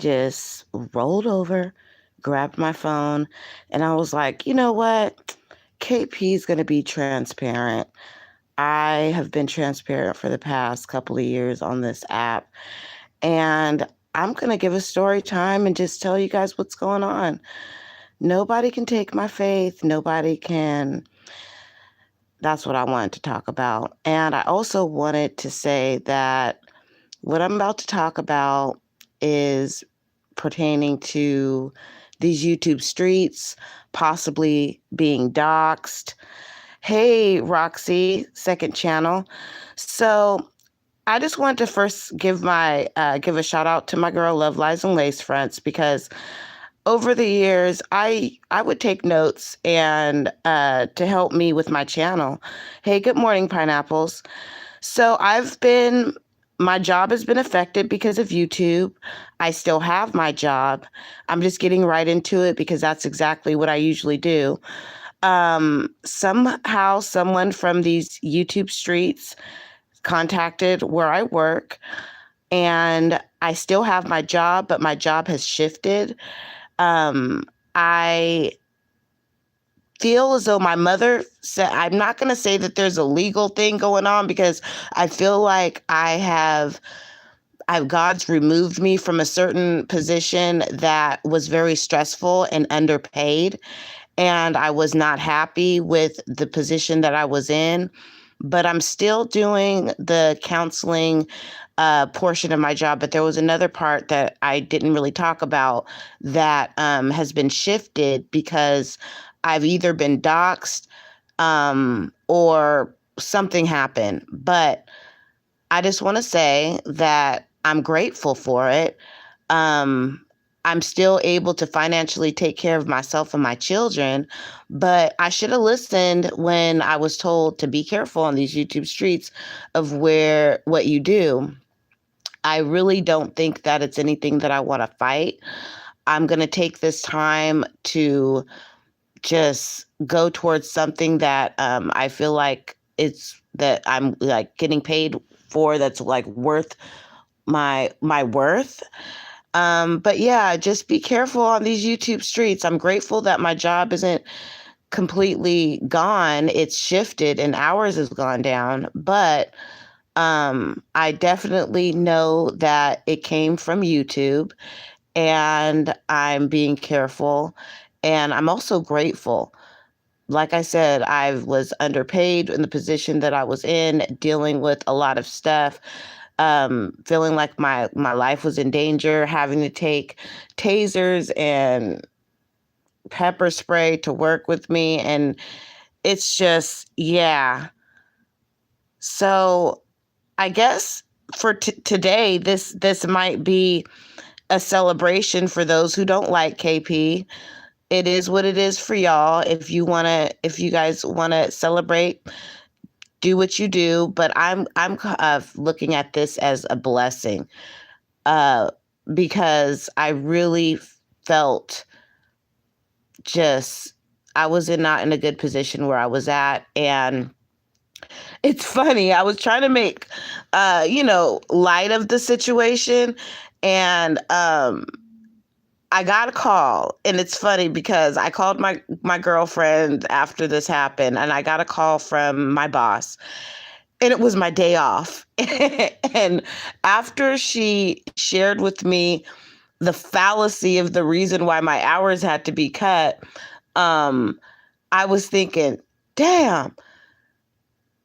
just rolled over, grabbed my phone, and I was like, you know what? KP is going to be transparent. I have been transparent for the past couple of years on this app, and I'm going to give a story time and just tell you guys what's going on. Nobody can take my faith. Nobody can. That's what I wanted to talk about. And I also wanted to say that what I'm about to talk about is pertaining to these YouTube streets, possibly being doxxed. Hey, Roxy, second channel. So I just wanted to first give a shout out to my girl Love Lies and Lace Fronts because over the years I would take notes and to help me with my channel. Hey, good morning, pineapples. So my job has been affected because of YouTube. I still have my job. I'm just getting right into it because that's exactly what I usually do. Somehow someone from these YouTube streets contacted where I work, and I still have my job, but my job has shifted. I feel as though my mother said, I'm not going to say that there's a legal thing going on because I feel like God's removed me from a certain position that was very stressful and underpaid. And I was not happy with the position that I was in, but I'm still doing the counseling portion of my job. But there was another part that I didn't really talk about that has been shifted because I've either been doxxed or something happened. But I just want to say that I'm grateful for it. I'm still able to financially take care of myself and my children, but I should have listened when I was told to be careful on these YouTube streets of what you do. I really don't think that it's anything that I want to fight. I'm going to take this time to just go towards something that I feel like that I'm like getting paid for, that's like worth my worth. But yeah, just be careful on these YouTube streets. I'm grateful that my job isn't completely gone. It's shifted and hours has gone down, but I definitely know that it came from YouTube, and I'm being careful, and I'm also grateful. Like I said, I was underpaid in the position that I was in, dealing with a lot of stuff, feeling like my life was in danger, having to take tasers and pepper spray to work with me. And it's just, yeah. So I guess for today, this might be a celebration for those who don't like KP. It is what it is for y'all. If you guys wanna celebrate, do what you do. But I'm looking at this as a blessing, uh, because I really felt just I was not in a good position where I was at. And it's funny, I was trying to make light of the situation, and I got a call. And it's funny because I called my girlfriend after this happened, and I got a call from my boss, and it was my day off. And after she shared with me the fallacy of the reason why my hours had to be cut, um, I was thinking, damn,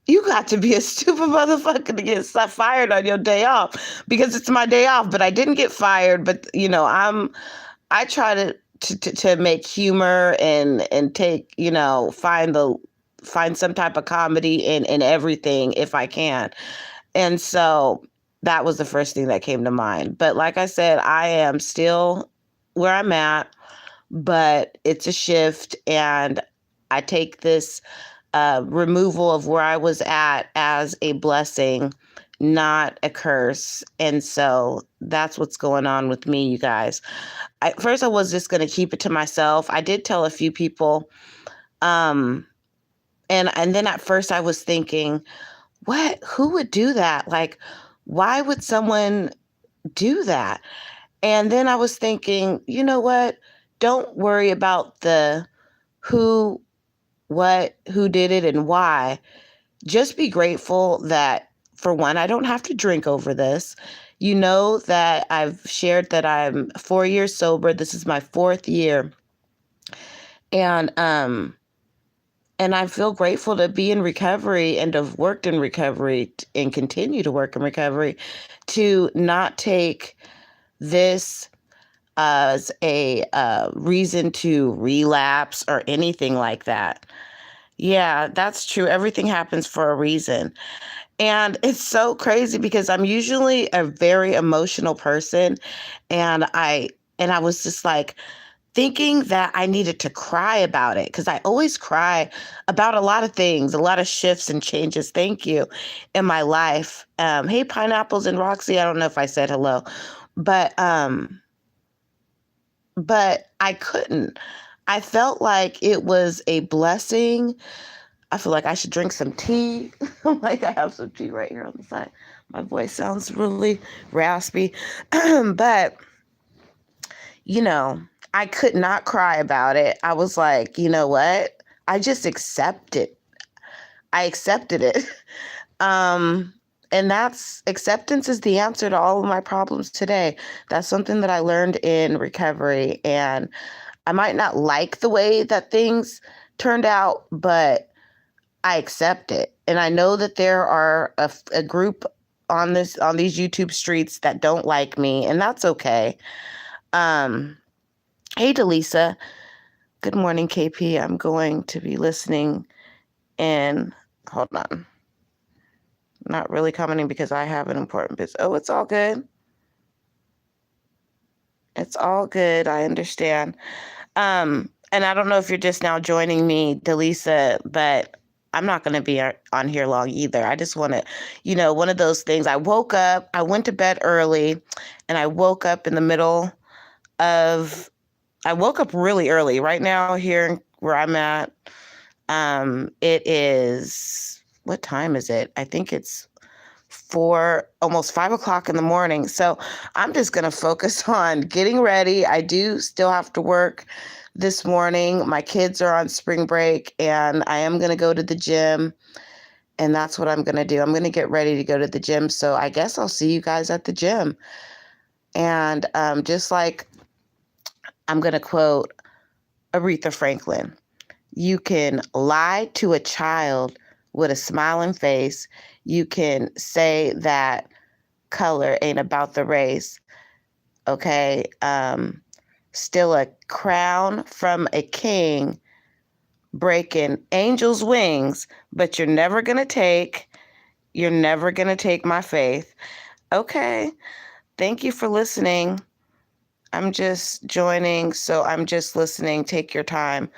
you got to be a stupid motherfucker to get fired on your day off, because it's my day off. But I didn't get fired. But I try to make humor and take, find some type of comedy in everything if I can. And so that was the first thing that came to mind. But like I said, I am still where I'm at, but it's a shift, and I take this removal of where I was at as a blessing, not a curse. And so that's what's going on with me, you guys. At first, I was just going to keep it to myself. I did tell a few people, um, and then at first I was thinking, who would do that? Like, why would someone do that? And then I was thinking, you know what? Don't worry about the who, what, who did it, and why. Just be grateful that, for one, I don't have to drink over this. You know that I've shared that I'm 4 years sober. This is my fourth year. And I feel grateful to be in recovery and to have worked in recovery and continue to work in recovery, to not take this as a reason to relapse or anything like that. Yeah, that's true. Everything happens for a reason. And it's so crazy because I'm usually a very emotional person, and I was just like thinking that I needed to cry about it, because I always cry about a lot of things, a lot of shifts and changes. Thank you, in my life. Hey, Pineapples and Roxy. I don't know if I said hello, but I couldn't. I felt like it was a blessing. I feel like I should drink some tea. Like, I have some tea right here on the side. My voice sounds really raspy. But, you know, I could not cry about it. I was like, you know what? I just accept it. I accepted it. And that's acceptance is the answer to all of my problems today. That's something that I learned in recovery. And I might not like the way that things turned out, but I accept it. And I know that there are a group on these YouTube streets that don't like me, and that's okay. Hey, Delisa. Good morning, KP. I'm going to be listening in. Hold on. Not really commenting because I have an important business. Oh, it's all good. It's all good. I understand. And I don't know if you're just now joining me, Delisa, but I'm not going to be on here long either. I just want to, one of those things. I went to bed early, and I woke up I woke up really early. Right now here where I'm at, it is, what time is it? I think it's almost 5 o'clock in the morning. So I'm just going to focus on getting ready. I do still have to work this morning. My kids are on spring break, and I am going to go to the gym, and that's what I'm going to do. I'm going to get ready to go to the gym. So I guess I'll see you guys at the gym. And just like, I'm going to quote Aretha Franklin, you can lie to a child with a smiling face. You can say that color ain't about the race. Okay. Still a crown from a king, breaking angels' wings, but you're never going to take my faith. Okay. Thank you for listening. I'm just joining, so I'm just listening. Take your time.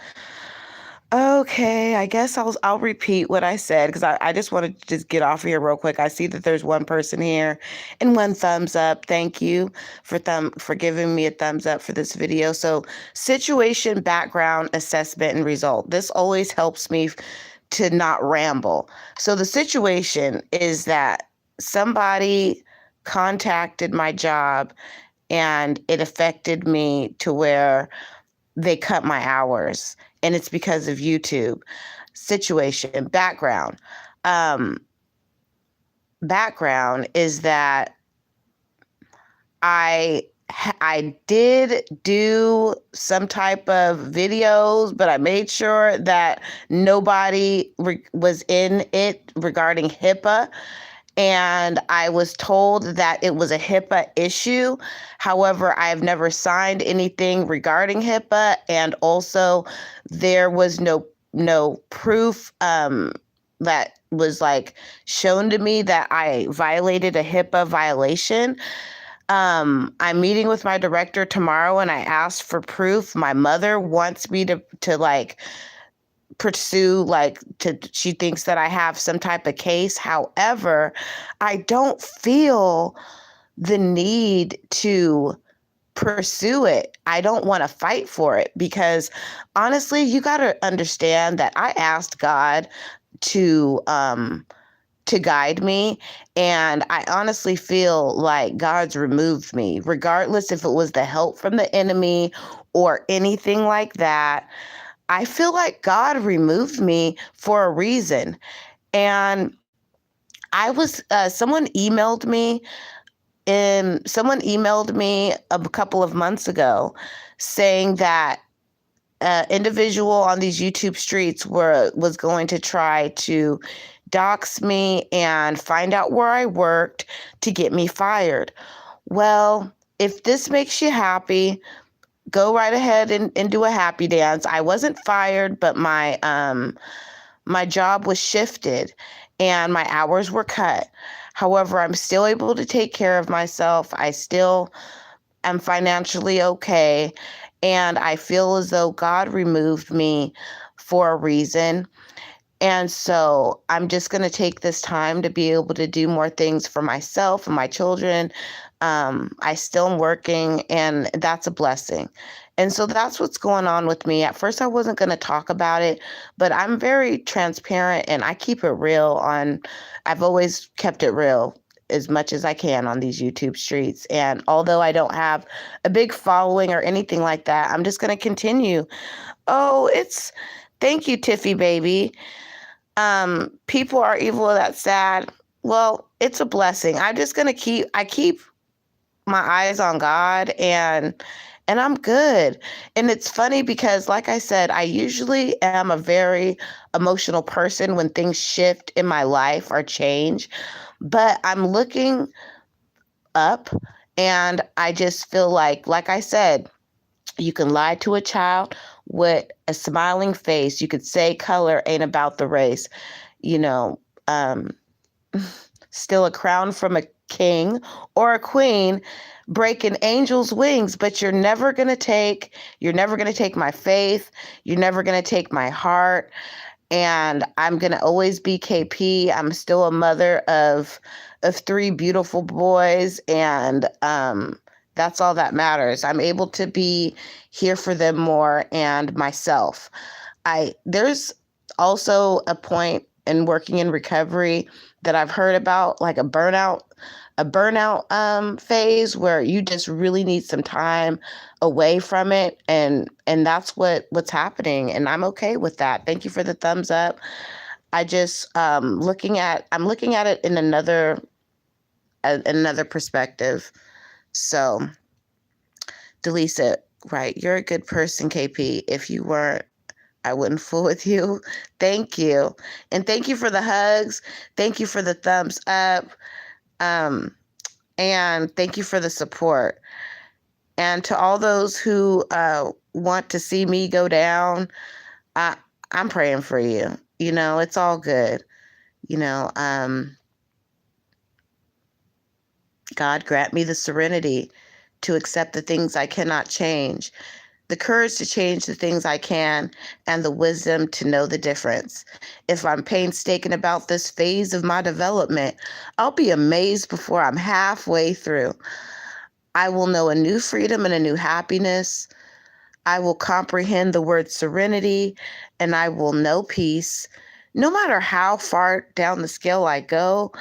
Okay, I guess I'll repeat what I said, because I just want to just get off of here real quick. I see that there's one person here and one thumbs up. Thank you for giving me a thumbs up for this video. So, situation, background, assessment, and result. This always helps me to not ramble. So the situation is that somebody contacted my job, and it affected me to where they cut my hours, and it's because of YouTube. Situation, background. Background is that I did do some type of videos, but I made sure that nobody was in it regarding HIPAA. And I was told that it was a HIPAA issue. However, I have never signed anything regarding HIPAA. And also, there was no proof that was like shown to me that I violated a HIPAA violation. I'm meeting with my director tomorrow, and I asked for proof. My mother wants me to like pursue, she thinks that I have some type of case. However, I don't feel the need to pursue it. I don't want to fight for it, because honestly, you got to understand that I asked God to to guide me. And I honestly feel like God's removed me, regardless if it was the help from the enemy or anything like that. I feel like God removed me for a reason. And someone emailed me a couple of months ago saying that individual on these YouTube streets was going to try to dox me and find out where I worked to get me fired. Well, if this makes you happy, go right ahead and do a happy dance. I wasn't fired, but my job was shifted and my hours were cut. However, I'm still able to take care of myself. I still am financially okay. And I feel as though God removed me for a reason. And so I'm just going to take this time to be able to do more things for myself and my children. I still am working, and that's a blessing. And so that's what's going on with me. At first, I wasn't going to talk about it, but I'm very transparent and I keep it real I've always kept it real as much as I can on these YouTube streets. And although I don't have a big following or anything like that, I'm just going to continue. Thank you, Tiffy baby. People are evil, that's sad. Well, it's a blessing. I keep my eyes on God, and I'm good. And it's funny because, like I said, I usually am a very emotional person when things shift in my life or change, but I'm looking up and I just feel like I said, you can lie to a child with a smiling face. You could say color ain't about the race. You know, steal a crown from a king or a queen, break an angel's wings, but you're never going to take my faith. You're never going to take my heart. And I'm going to always be KP. I'm still a mother of 3 beautiful boys. And, that's all that matters. I'm able to be here for them more and myself. There's also a point in working in recovery that I've heard about, like a burnout phase where you just really need some time away from it, and that's what's happening, and I'm okay with that. Thank you for the thumbs up. I just I'm looking at it in another perspective. So, Delisa, right, you're a good person, KP. If you weren't, I wouldn't fool with you. Thank you. And thank you for the hugs. Thank you for the thumbs up. And thank you for the support. And to all those who want to see me go down, I'm praying for you. You know, it's all good. You know, God grant me the serenity to accept the things I cannot change, the courage to change the things I can, and the wisdom to know the difference. If I'm painstaking about this phase of my development, I'll be amazed before I'm halfway through. I will know a new freedom and a new happiness. I will comprehend the word serenity, and I will know peace. No matter how far down the scale I go,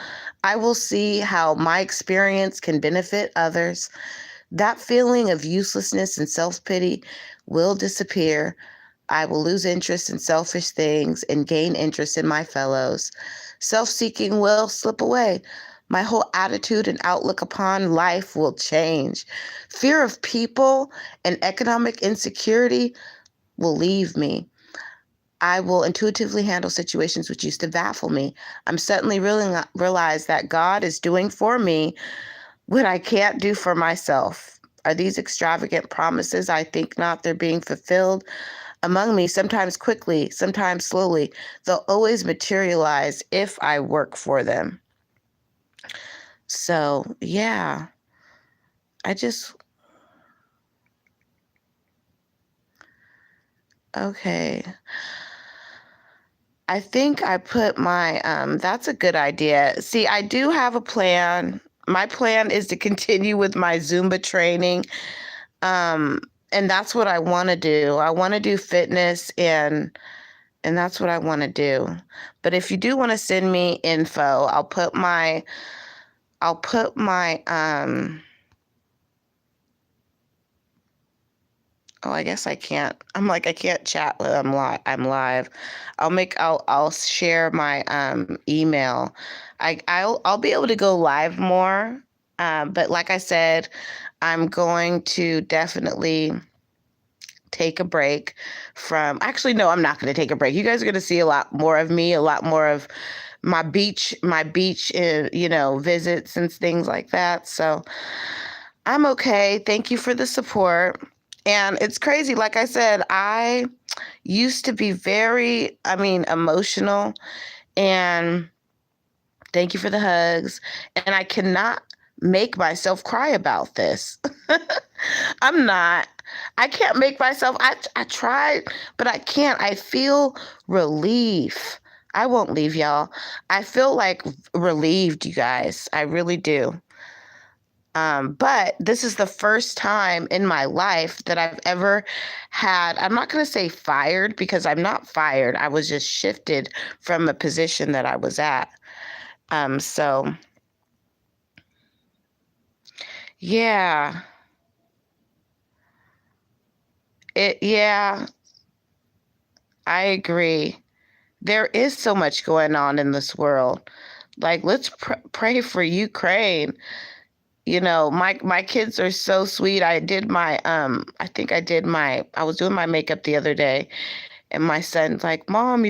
I will see how my experience can benefit others. That feeling of uselessness and self-pity will disappear. I will lose interest in selfish things and gain interest in my fellows. Self-seeking will slip away. My whole attitude and outlook upon life will change. Fear of people and economic insecurity will leave me. I will intuitively handle situations which used to baffle me. I'm suddenly realize that God is doing for me what I can't do for myself. Are these extravagant promises? I think not. They're being fulfilled among me, sometimes quickly, sometimes slowly. They'll always materialize if I work for them. So, yeah, okay. I think I put my, that's a good idea. See, I do have a plan. My plan is to continue with my Zumba training. And that's what I want to do. I want to do fitness and And that's what I want to do. But if you do want to send me info, I'll put my oh, I guess I can't. I'm like, I can't chat when I'm live. I'll share my email. I'll be able to go live more. But like I said, I'm going to definitely take a break from, actually, no, I'm not going to take a break. You guys are going to see a lot more of me, a lot more of my beach, visits and things like that. So I'm okay. Thank you for the support. And it's crazy. Like I said, I used to be very, emotional. And thank you for the hugs. And I cannot make myself cry about this. I'm not. I can't make myself. I tried, but I can't. I feel relief. I won't leave y'all. I feel like relieved, you guys. I really do. But this is the first time in my life that I've ever had, I'm not going to say fired because I'm not fired. I was just shifted from a position that I was at. So yeah, yeah, I agree. There is so much going on in this world. Like, let's pray for Ukraine. My kids are so sweet. I was doing my makeup the other day, and my son's like, "Mom,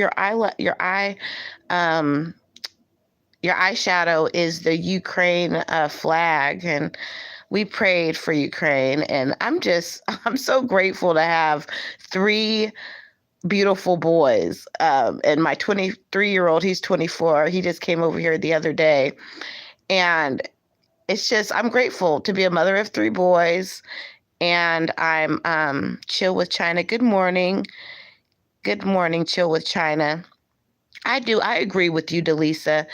um your eyeshadow is the Ukraine flag." And we prayed for Ukraine, and I'm so grateful to have three beautiful boys. And my 23-year-old, he's 24. He just came over here the other day, and it's just, I'm grateful to be a mother of three boys. And I'm Chill with China. Good morning. Good morning, Chill with China. I agree with you, Delisa.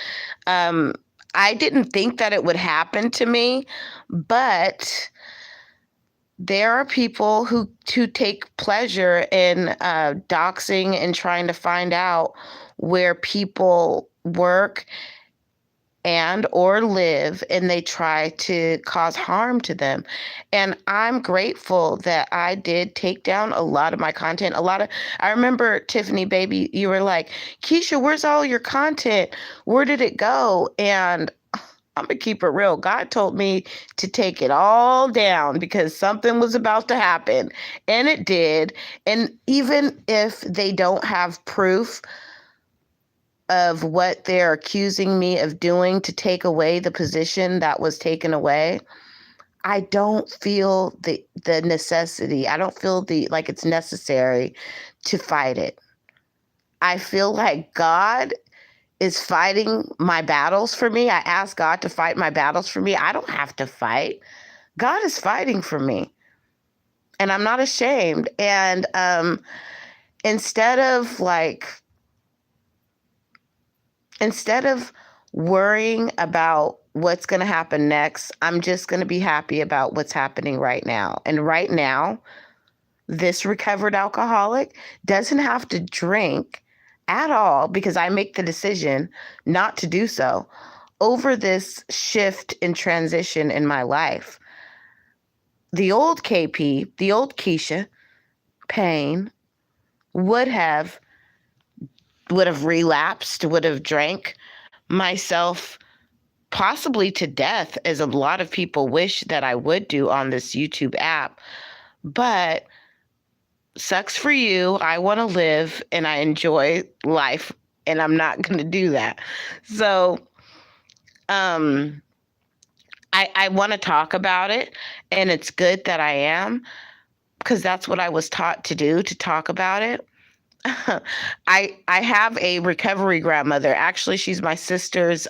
Um, I didn't think that it would happen to me, but there are people who take pleasure in doxing and trying to find out where people work and or live, and they try to cause harm to them. And I'm grateful that I did take down a lot of my content. I remember, Tiffany baby, you were like, Keisha, where's all your content? Where did it go? And I'm gonna keep it real. God told me to take it all down because something was about to happen, and it did. And even if they don't have proof of what they're accusing me of doing to take away the position that was taken away, I don't feel the necessity. I don't feel like it's necessary to fight it. I feel like God is fighting my battles for me. I ask God to fight my battles for me. I don't have to fight. God is fighting for me. And I'm not ashamed. And instead of worrying about what's going to happen next, I'm just going to be happy about what's happening right now. And right now, this recovered alcoholic doesn't have to drink at all because I make the decision not to do so over this shift and transition in my life. The old KP, the old Keisha Payne would have relapsed, would have drank myself possibly to death, as a lot of people wish that I would do on this YouTube app. But sucks for you. I want to live and I enjoy life, and I'm not going to do that. So I want to talk about it, and it's good that I am, because that's what I was taught to do, to talk about it. I have a recovery grandmother. Actually, she's my sister's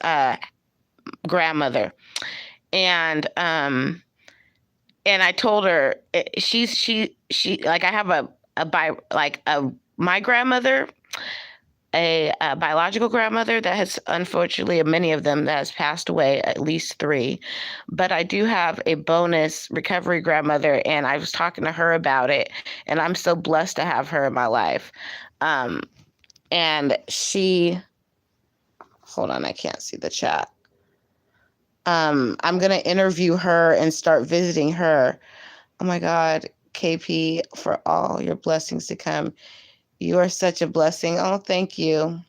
grandmother. And I told her, she like, I have my grandmother, a biological grandmother that has, unfortunately, many of them that has passed away, at least three. But I do have a bonus recovery grandmother, and I was talking to her about it, and I'm so blessed to have her in my life. And hold on, I can't see the chat. I'm going to interview her and start visiting her. Oh my God, KP, for all your blessings to come. You are such a blessing. Oh, thank you.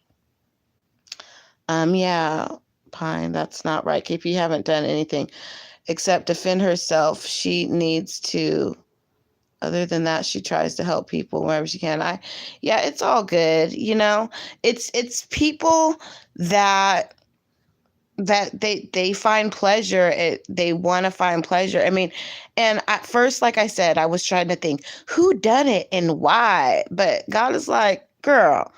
Yeah, Pine, that's not right. KP haven't done anything except defend herself. She needs to, other than that, she tries to help people wherever she can. Yeah, it's all good. It's people that they find pleasure. They want to find pleasure. I mean, and at first, like I said, I was trying to think who done it and why, but God is like, girl,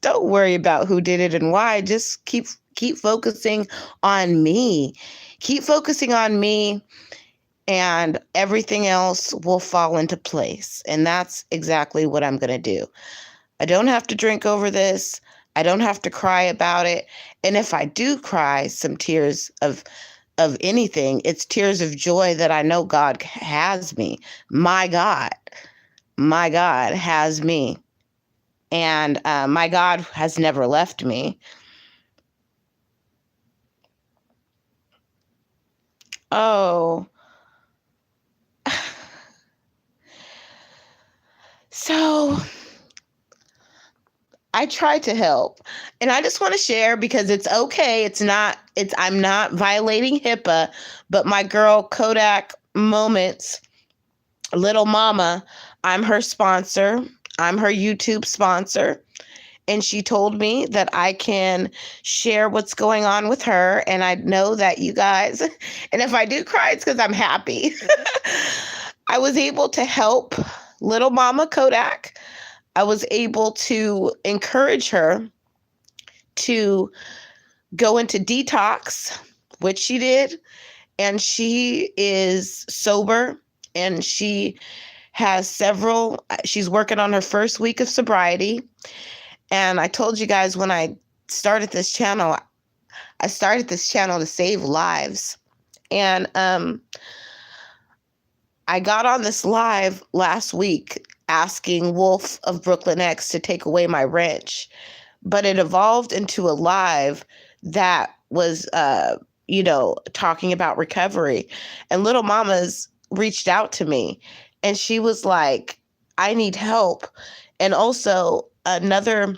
don't worry about who did it and why. Just keep focusing on me. Keep focusing on me, and everything else will fall into place. And that's exactly what I'm going to do. I don't have to drink over this. I don't have to cry about it. And if I do cry some tears of anything, it's tears of joy that I know God has me. My God has me. And my God has never left me. Oh. So I try to help. And I just want to share because it's okay. I'm not violating HIPAA, but my girl Kodak Moments, Little Mama, I'm her sponsor. I'm her YouTube sponsor. And she told me that I can share what's going on with her. And I know that you guys, and if I do cry, it's because I'm happy. I was able to help Little Mama Kodak. I was able to encourage her to go into detox, which she did. And she is sober, and she's working on her first week of sobriety. And I told you guys when I started this channel to save lives. And I got on this live last week asking Wolf of Brooklyn X to take away my wrench. But it evolved into a live that was, talking about recovery. And Little Mama's reached out to me, and she was like, I need help. And also another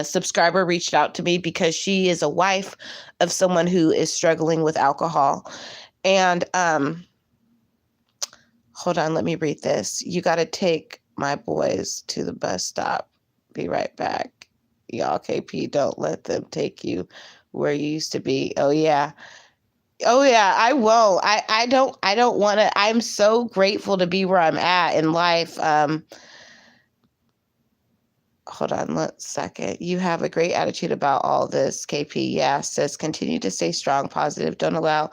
subscriber reached out to me because she is a wife of someone who is struggling with alcohol. And hold on, let me read this. You got to take my boys to the bus stop. Be right back. Y'all, KP, don't let them take you where you used to be. Oh yeah, I won't. I don't want to. I'm so grateful to be where I'm at in life. Hold on one second. You have a great attitude about all this, KP. Yeah, says continue to stay strong, positive. Don't allow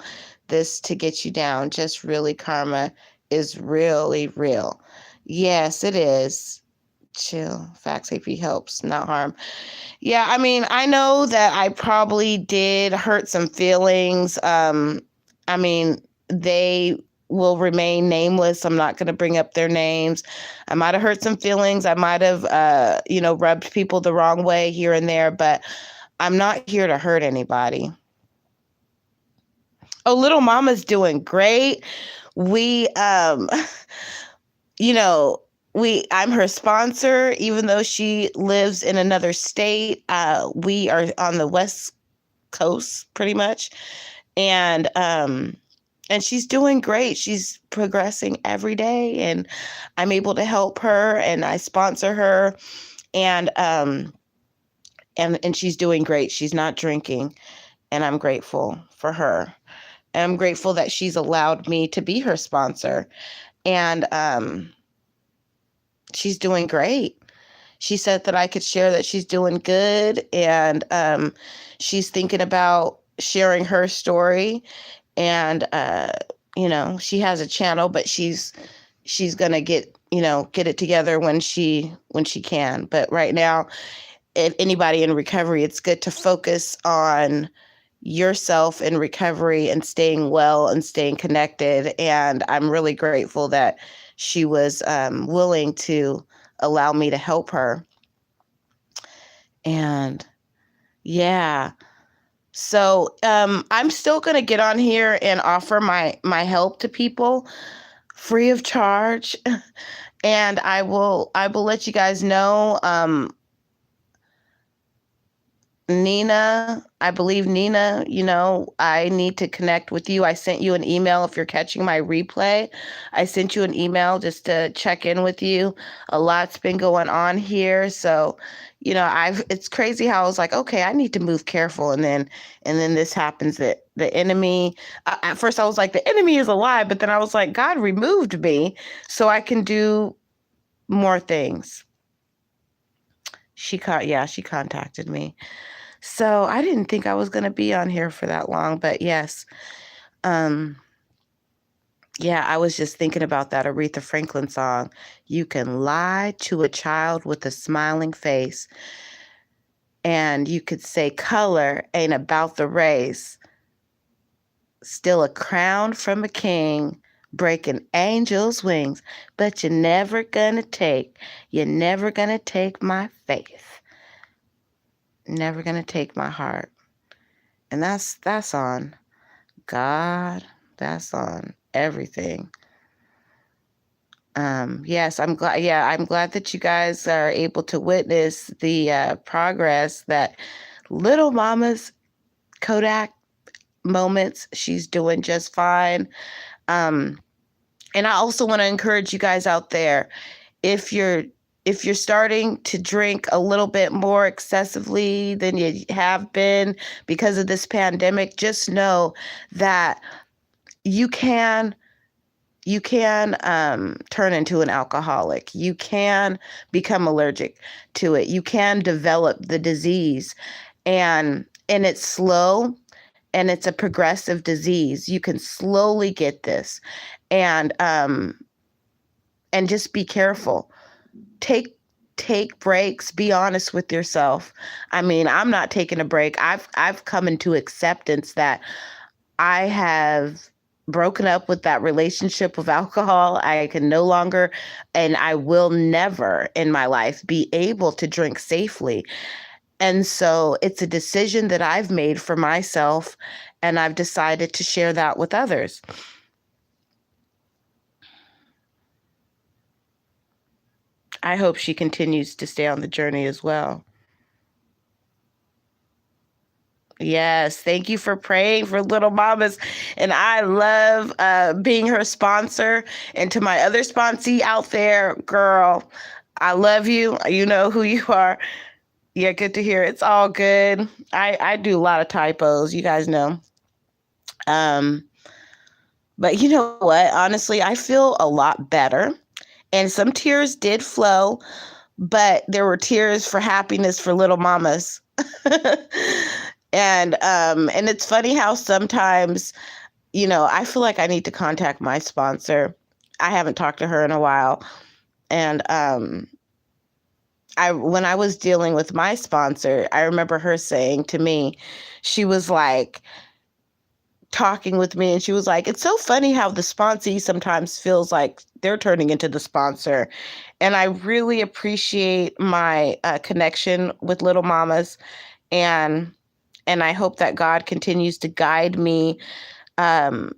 this to get you down. Just really, karma is really real. Yes, it is. Chill. Facts, KP helps, not harm. Yeah, I mean, I know that I probably did hurt some feelings. I mean, they will remain nameless. I'm not going to bring up their names. I might have hurt some feelings. I might have, rubbed people the wrong way here and there, but I'm not here to hurt anybody. Oh, Little Mama's doing great. We, I'm her sponsor, even though she lives in another state. We are on the West Coast pretty much. And she's doing great. She's progressing every day, and I'm able to help her, and I sponsor her, and she's doing great. She's not drinking, and I'm grateful for her. And I'm grateful that she's allowed me to be her sponsor. And she's doing great. She said that I could share that she's doing good, and she's thinking about sharing her story. And she has a channel, but she's gonna get it together when she can. But right now, if anybody in recovery, it's good to focus on yourself in recovery and staying well and staying connected. And I'm really grateful that she was willing to allow me to help her. And yeah. So I'm still gonna get on here and offer my help to people free of charge. And I will let you guys know. Nina, I believe Nina, I need to connect with you. I sent you an email if you're catching my replay. I sent you an email just to check in with you. A lot's been going on here. So, it's crazy how I was like, okay, I need to move careful. And then this happens that the enemy, at first I was like, the enemy is alive, but then I was like, God removed me so I can do more things. She contacted me. So I didn't think I was going to be on here for that long, but yes. Um, yeah, I was just thinking about that Aretha Franklin song. You can lie to a child with a smiling face, and you could say color ain't about the race. Still a crown from a king, breaking angels' wings, but you're never gonna take my faith. Never gonna take my heart. And that's on God, that's on everything. Yes, I'm glad. Yeah, I'm glad that you guys are able to witness the progress that little mama's Kodak moments. She's doing just fine. Um, and I also want to encourage you guys out there, if you're if you're starting to drink a little bit more excessively than you have been because of this pandemic, just know that you can turn into an alcoholic. You can become allergic to it. You can develop the disease, and it's slow, and it's a progressive disease. You can slowly get this, and just be careful. Take breaks. Be honest with yourself. I mean, I'm not taking a break. I've come into acceptance that I have broken up with that relationship with alcohol. I can no longer, and I will never in my life be able to drink safely. And so it's a decision that I've made for myself, and I've decided to share that with others. I hope she continues to stay on the journey as well. Yes, thank you for praying for Little Mamas. And I love being her sponsor. And to my other sponsee out there, girl, I love you. You know who you are. Yeah, good to hear. It's all good. I do a lot of typos, you guys know. Um, but you know what? Honestly, I feel a lot better. And some tears did flow, but there were tears for happiness for Little Mamas. And it's funny how sometimes, I feel like I need to contact my sponsor. I haven't talked to her in a while. And I when I was dealing with my sponsor, I remember her saying to me, she was like talking with me, and she was like, it's so funny how the sponsee sometimes feels like they're turning into the sponsor. And I really appreciate my connection with Little Mamas, and I hope that God continues to guide me um,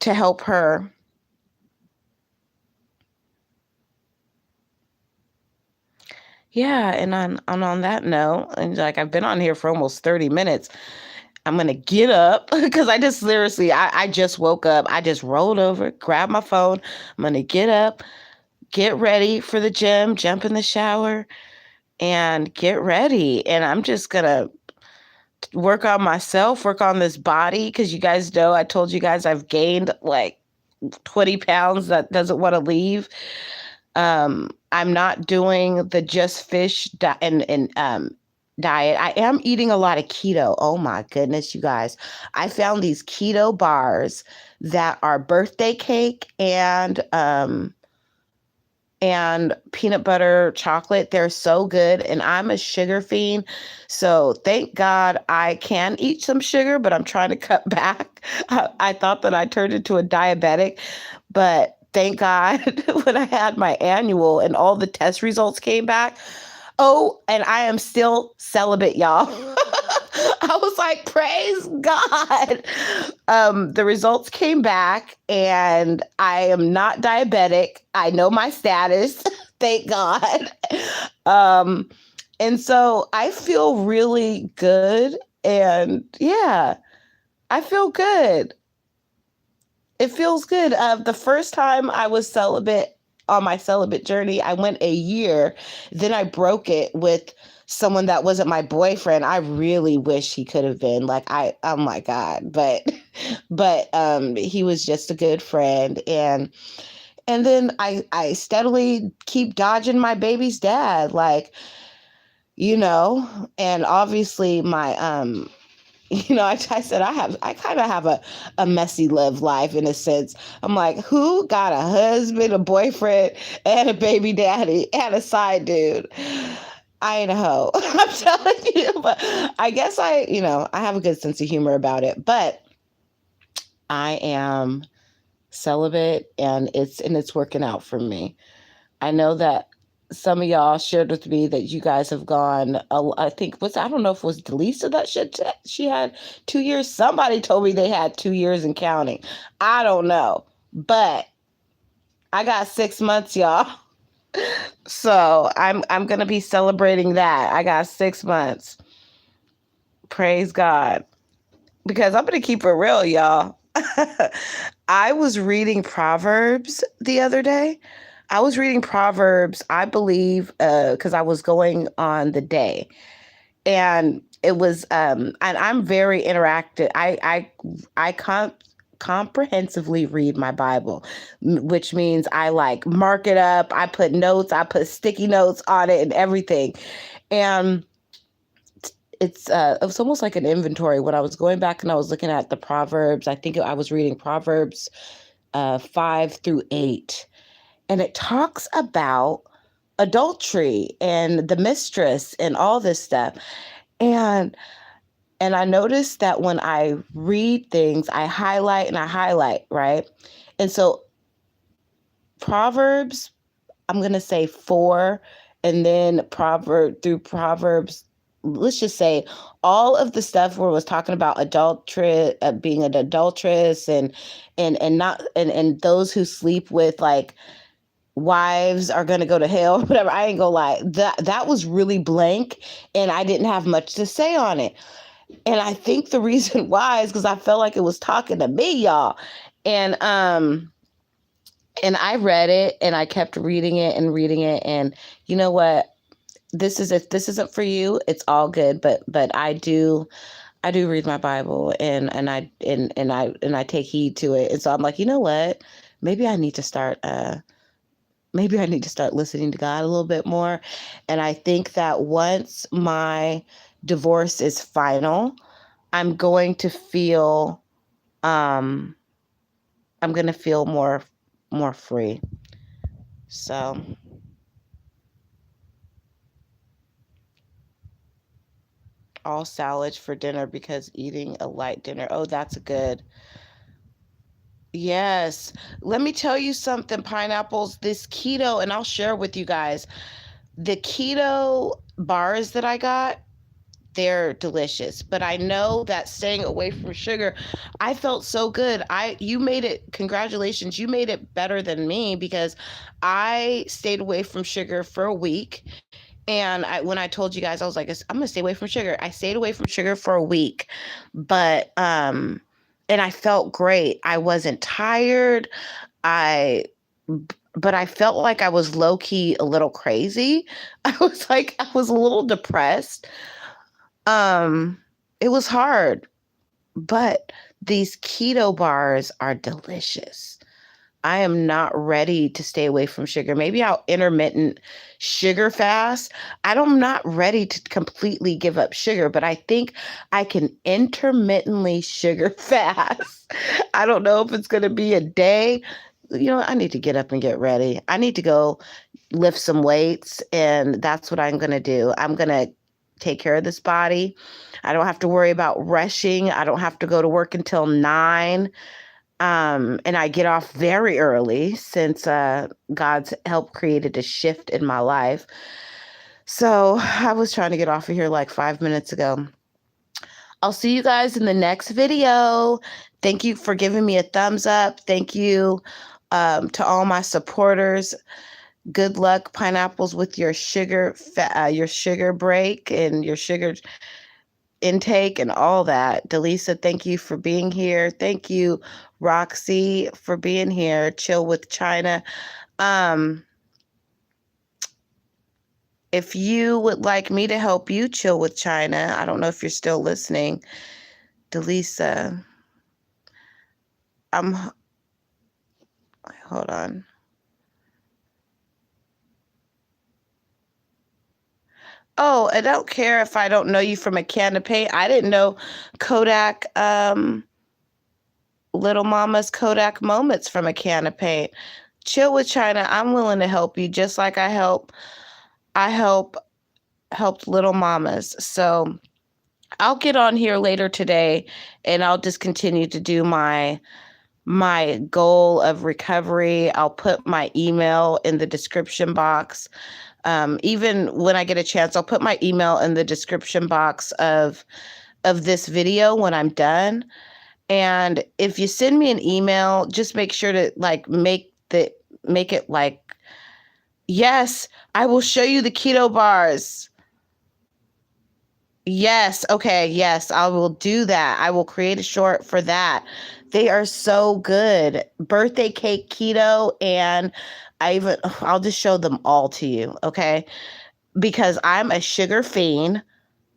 to help her. Yeah, and on that note, and like I've been on here for almost 30 minutes, I'm gonna get up because I just seriously, I just woke up. I just rolled over, grabbed my phone. I'm gonna get up, get ready for the gym, jump in the shower, and get ready. And I'm just gonna work on myself, work on this body, because you guys know I told you guys I've gained like 20 pounds that doesn't want to leave. I'm not doing the just fish and diet. I am eating a lot of keto. Oh my goodness, you guys. I found these keto bars that are birthday cake and peanut butter chocolate. They're so good. And I'm a sugar fiend. So thank God I can eat some sugar, but I'm trying to cut back. I thought that I turned into a diabetic, but thank God when I had my annual and all the test results came back, Oh, and I am still celibate, y'all. I was like, praise God. The results came back and I am not diabetic. I know my status. Thank God. Um, and so I feel really good. And yeah, I feel good. It feels good. The first time I was celibate on my celibate journey, I went a year. Then I broke it with someone that wasn't my boyfriend. I really wish he could have been. Like oh my God. But he was just a good friend. And then I steadily keep dodging my baby's dad, like, and obviously my I said I kind of have a messy love life in a sense. I'm like, who got a husband, a boyfriend, and a baby daddy and a side dude? I ain't a hoe. I'm telling you, but I guess I have a good sense of humor about it. But I am celibate and it's working out for me. I know that some of y'all shared with me that you guys have gone, I don't know if it was Delisa that she had 2 years. Somebody told me they had 2 years and counting. I don't know, but I got 6 months, y'all. So I'm going to be celebrating that. I got 6 months. Praise God. Because I'm going to keep it real, y'all. I was reading Proverbs the other day. I was reading Proverbs, I believe, because I was going on the day. And it was, and I'm very interactive. I comprehensively read my Bible, which means I like mark it up. I put notes, I put sticky notes on it and everything. And it was almost like an inventory. When I was going back and I was looking at the Proverbs, I think I was reading Proverbs 5-8, and it talks about adultery and the mistress and all this stuff. And I noticed that when I read things, I highlight, right? And so Proverbs, I'm going to say 4, and then Proverbs, let's just say all of the stuff where it was talking about adultery, being an adulteress and not, and those who sleep with like wives are going to go to hell, whatever. I ain't gonna lie. That was really blank and I didn't have much to say on it. And I think the reason why is because I felt like it was talking to me, y'all. And and I read it and I kept reading it and reading it. And you know what? If this isn't for you, it's all good. But I do read my Bible and I take heed to it. And so I'm like, you know what? Maybe I need to start listening to God a little bit more. And I think that once my divorce is final, I'm going to feel um I'm going to feel more free. So, all salads for dinner because eating a light dinner. Oh, that's good. Yes. Let me tell you something, pineapples, this keto, and I'll share with you guys. The keto bars that I got, they're delicious. But I know that staying away from sugar, I felt so good. You made it, congratulations, you made it better than me because I stayed away from sugar for a week. And when I told you guys, I was like, I'm gonna stay away from sugar. I stayed away from sugar for a week, but and I felt great. I wasn't tired. I but I felt like I was low key a little crazy. I was a little depressed. Um, it was hard, but these keto bars are delicious. I am not ready to stay away from sugar. Maybe I'll intermittent sugar fast. I'm not ready to completely give up sugar, but I think I can intermittently sugar fast. I don't know if it's going to be a day. I need to get up and get ready. I need to go lift some weights, and that's what I'm going to do. I'm going to take care of this body. I don't have to worry about rushing. I don't have to go to work until 9. And I get off very early since God's help created a shift in my life. So I was trying to get off of here like 5 minutes ago. I'll see you guys in the next video. Thank you for giving me a thumbs up. Thank you to all my supporters. Good luck, pineapples, with your sugar break and your sugar intake and all that. Delisa, thank you for being here. Thank you, Roxy, for being here. Chill with China. If you would like me to help you chill with China, I don't know if you're still listening, Delisa. Hold on. Oh, I don't care if I don't know you from a can of paint. I didn't know Kodak, Little Mama's Kodak Moments from a can of paint. Chill with China. I'm willing to help you just like I helped Little Mamas. So I'll get on here later today and I'll just continue to do my goal of recovery. I'll put my email in the description box. Even when I get a chance, I'll put my email in the description box of this video when I'm done. And if you send me an email, just make sure to like make it like, yes, I will show you the keto bars. Yes. Okay. Yes, I will do that. I will create a short for that. They are so good. Birthday cake keto. And I'll just show them all to you. Okay. Because I'm a sugar fiend.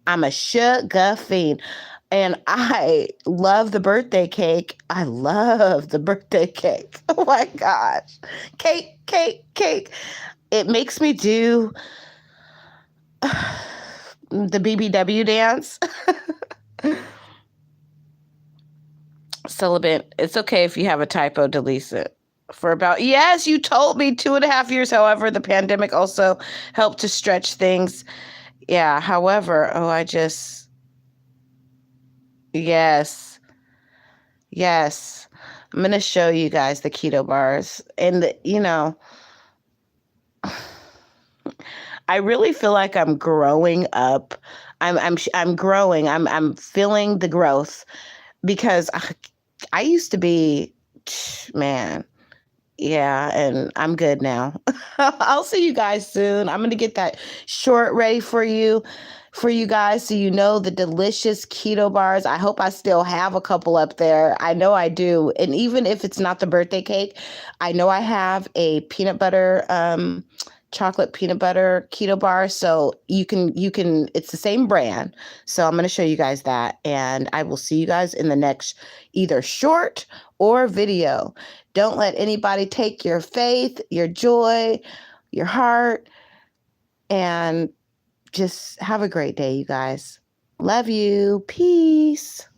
I'm a sugar fiend. And I love the birthday cake. I love the birthday cake. Oh my gosh. Cake, cake, cake. It makes me do the BBW dance. Celibate. It's okay if you have a typo, delete it. Yes, you told me 2.5 years. However, the pandemic also helped to stretch things. Yeah. However, yes. Yes. I'm going to show you guys the keto bars. And, I really feel like I'm growing up. I'm growing. I'm feeling the growth because I used to be, man. Yeah, and I'm good now. I'll see you guys soon. I'm going to get that short ready for you guys, so you know the delicious keto bars. I hope I still have a couple up there. I know I do. And even if it's not the birthday cake, I know I have a peanut butter chocolate peanut butter keto bar, so you can it's the same brand. So I'm going to show you guys that, and I will see you guys in the next either short or video. Don't let anybody take your faith, your joy, your heart, and just have a great day, you guys. Love you. Peace.